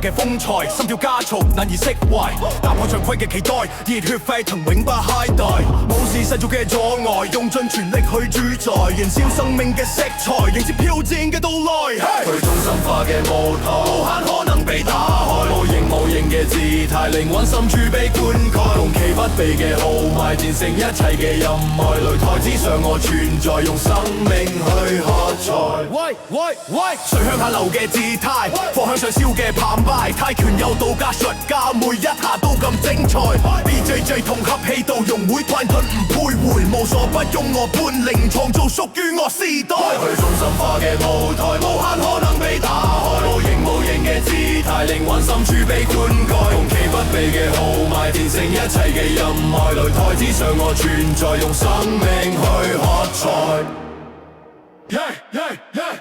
嘅風采，心跳加速，難以釋懷。打破常規嘅期待，熱血沸騰，永不懈怠。無視世俗嘅阻礙，用盡全力去主宰，燃燒生命嘅色彩，迎接挑戰嘅到來。去中心化嘅舞台，無限可能被打開。無形無形嘅姿態，靈魂深處被灌溉。雄奇不備嘅豪邁，戰勝一切嘅陰霾。擂台之上我存在，用生命去喝彩。喂喂喂，水向下流嘅姿態，火向上燒嘅澎湃。泰拳有道家術家，每一下都咁精彩。BJJ 同合氣道融會貫通唔徘徊，無所不用我本領，創造屬於我時代。去中心化嘅舞台，無限可能被打開。無形無形嘅姿態，靈魂深處被灌溉。雄奇不備嘅豪邁，戰勝一切嘅陰霾。擂台之上我存在，用生命去喝彩。Yeah, yeah, yeah.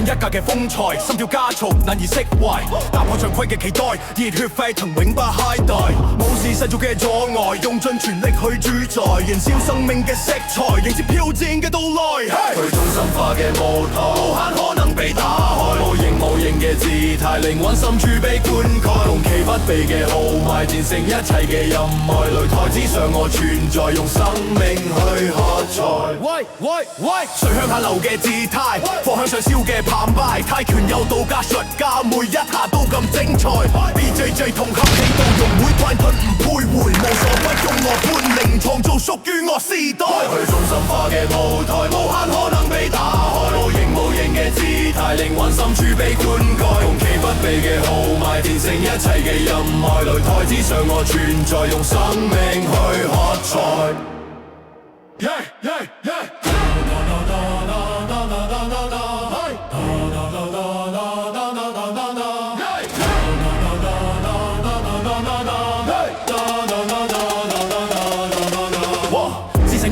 一格嘅風采，心跳加速，難以釋懷。打破常規嘅期待，熱血沸騰，永不懈怠。無視世俗嘅阻礙，用盡全力去主宰，燃燒生命嘅色彩，迎接挑戰嘅到來。去中心化嘅舞台，無限可能被打開。無形無形嘅姿態，靈魂深處被灌溉。雄奇不備嘅豪邁，戰勝一切嘅陰霾。擂台之上我存在，用生命去喝彩。喂喂喂，水向下流嘅姿態，火向上燒嘅澎湃。泰拳有道家術家，每一下都咁精彩。BJJ 同合氣道融會貫通唔徘徊，無所不用我本領，創造屬於我時代。去中心化嘅舞台，無限可能被打開。無形無形嘅姿態，靈魂深處被灌溉。雄奇不備嘅豪邁，戰勝一切嘅陰霾。擂台之上我存在，用生命去喝彩。Yeah, yeah, yeah.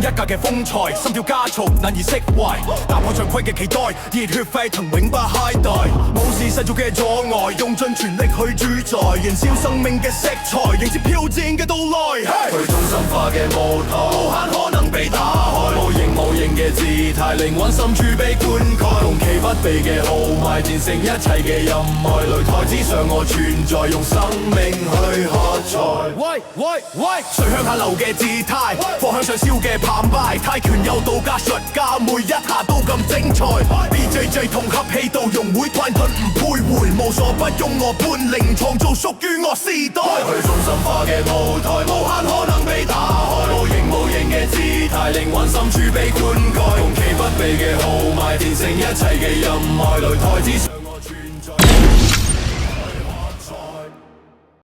一格嘅風采，心跳加速，難以釋懷。打破常規嘅期待，熱血沸騰，永不懈怠。無視世俗嘅阻礙，用盡全力去主宰，燃燒生命嘅色彩，迎接挑戰嘅到來。去中心化嘅舞台，無限可能被打開。無形無形嘅姿態，靈魂深處被灌溉。雄奇不備嘅豪邁，戰勝一切嘅陰霾。擂台之上我存在，用生命去喝彩。喂喂喂，水向下流嘅姿態，火向上燒嘅澎湃。泰拳有道家術家，每一下都咁精彩。BJJ 同合氣道融會貫通唔徘徊，無所不用我本領，創造屬於我時代。去中心化嘅舞台，無限可能被打開。無形無形嘅姿態，靈魂深處被灌溉。雄奇不備嘅豪邁，戰勝一切嘅陰霾。擂台之上。